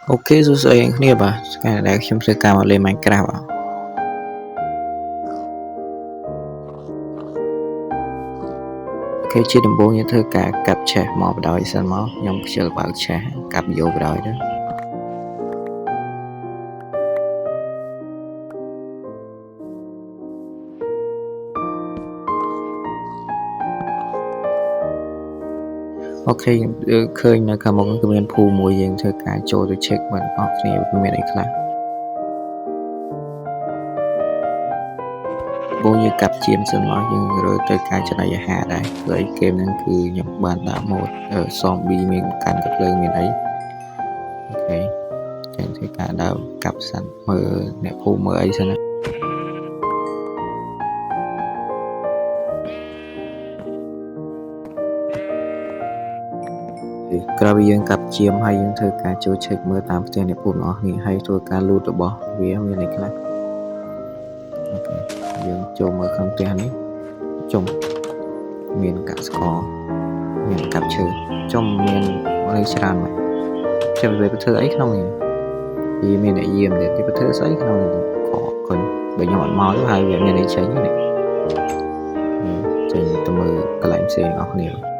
Ok, rồi sẽគ្នាបាទការដែលខ្ញុំធ្វើការមកលេង Minecraft អូខេជាដំបូងយើងធ្វើការកាប់ឆេះមកបដ ாய் សិនមកខ្ញុំខ្ជិលបើកឆេះកាប់យកបដ ாய் ទៅអូខេឃើញនៅខាងមុខគឺមានភូមិមួយយើងធ្វើការចូលទៅ check មើលអស់គ្នាមានអីខ្លះបងយើងកាប់ជាមសិនមកយើងរើទៅការចំណាយអាហារដែរព្រោះអី game ហ្នឹងគឺខ្ញុំបានដាក់ mode zombie មានកាន់កាភ្លើងមានអីអូខេចឹងធ្វើការដើរកាប់សិនមើលអ្នកភូមិមើលអីសិនណាក្រោយពីយើងកាប់ជាមហើយយើងធ្វើការចូល check មើលតាមផ្ទះអ្នកភូមិរបស់គ្នាហើយធ្វើការ loot របស់វាមានអីខ្លះអូខេយើងចូលមើលក្នុងផ្ទះនេះចុំមានកសិករមានកាប់ឈើចុំមានអីច្រើនមកចាំទៅធ្វើអីក្នុងនេះវាមានអ្នកយាមទៀតទៅធ្វើស្អីក្នុងនេះខកុញបើខ្ញុំអត់មកទៅហើយវាមានអីចេញនេះចេញទៅមើលកន្លែងផ្សេងអស់គ្នា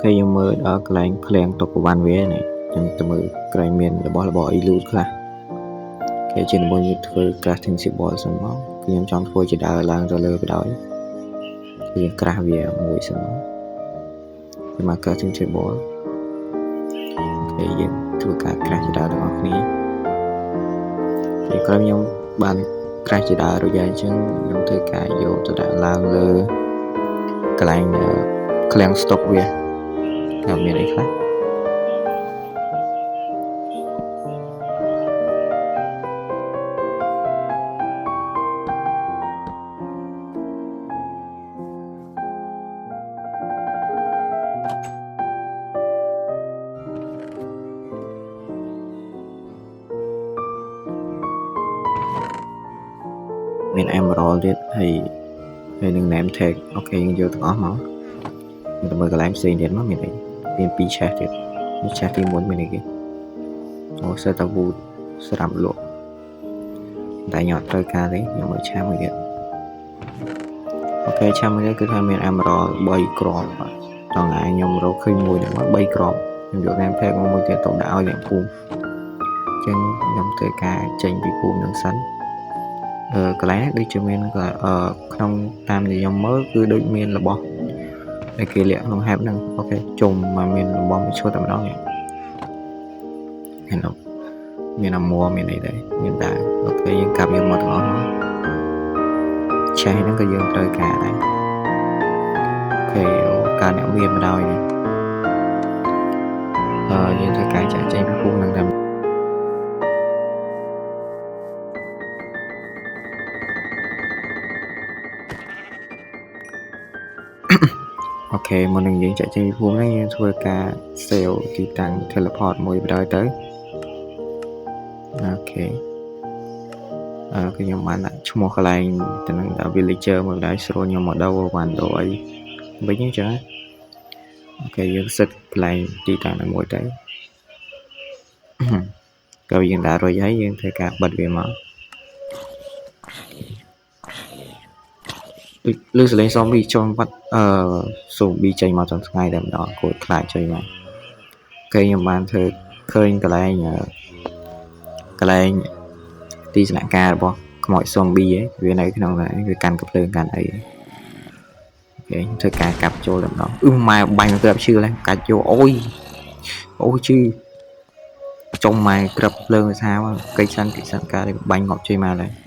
គេខ្ញុំមើលដល់កន្លែងភ្លៀងតុកវ៉ាន់វានេះខ្ញុំទៅមើលក្រែងមានរបស់អីលូតខ្លះគេជាដំបូងយើងធ្វើ crafting table សិនមកខ្ញុំចង់ធ្វើជាដើរឡើងទៅលើបដ ாய் យើងក្រាស់វាមួយសិនមក crafting table គេយើងធ្វើការក្រាស់ជាដើរទាំងអស់គ្នាពេលក្រោយខ្ញុំបានក្រាស់ជាដើររួចហើយអញ្ចឹងខ្ញុំធ្វើការយកទៅដាក់ឡើងលើកន្លែងឃ្លាំងស្តុកវាតែមានអីខ្លះមាន emerald ទៀតហើយនឹង name tag អូខេយើងយកទាំងអស់មកទៅមើលកន្លែងផ្សេងទៀតមកមានអីមាន2ឆេះទៀតនេះឆេះទី1មានអីគេអូសេតាវូដស្រាប់លក់តែខ្ញុំអត់ត្រូវការទេខ្ញុំមើលឆាមួយទៀតអូខេឆាមួយទៀតគឺថាមាន emerald 3គ្រាប់បាទដល់ថ្ងៃខ្ញុំរកឃើញមួយនេះមក3គ្រាប់ខ្ញុំយក name tag មកមួយទៀតទៅដាក់ឲ្យអ្នកភូមិអញ្ចឹងខ្ញុំធ្វើការចេញពីភូមិនឹងសិនកន្លែងនេះដូចជាមានក្នុងតាមដែលខ្ញុំមើលគឺដូចមានរបស់ដែលគេលាក់ក្នុង hab ហ្នឹងអូខេជុំមកមានរបស់មួយឈុតតែម្ដងនេះមានអាមួមានអីដែរមានដែរអូខេយើងកាប់យកមកទាំងអស់មកឆេះហ្នឹងក៏យើងត្រូវការដែរអូខេការអ្នកមានមកដល់នេះយើងត្រូវការចាក់ចែងពីភូមិហ្នឹងតែអូខេមុននឹងយើងចាក់ចេញពីភូមិហ្នឹងយើងធ្វើការ save ទីតាំង teleport មួយបណ្ដោយទៅអូខេខ្ញុំបានដាក់ឈ្មោះកន្លែងទៅនឹង villager មួយបណ្ដោយស្រួលខ្ញុំមកដល់វ៉ាន់ដូអីវិញអញ្ចឹងអូខេយើងសិតកន្លែងទីតាំងហ្នឹងមួយទៅក៏យើងដាក់រួចហើយយើងធ្វើការបិទវាមកលឺសលេង zombie ចង់បាត់zombie ចេញមកទាំងថ្ងៃតែម្ដងគួរខ្លាចចេញមកគេខ្ញុំបានធ្វើឃើញកន្លែងទីស្នាក់ការរបស់ខ្មោច zombie វានៅក្នុងហ្នឹងវាកាន់កាភ្លើងកាន់អីអូខេធ្វើការកាប់ចូលតែម្ដងម៉ែបាញ់ទៅឈឺឡើងកាច់យកអូយឈឺចុំម៉ែក្របភ្លើងសាមកកិច្ចសិនការបាញ់ងាប់ជួយមកហើយ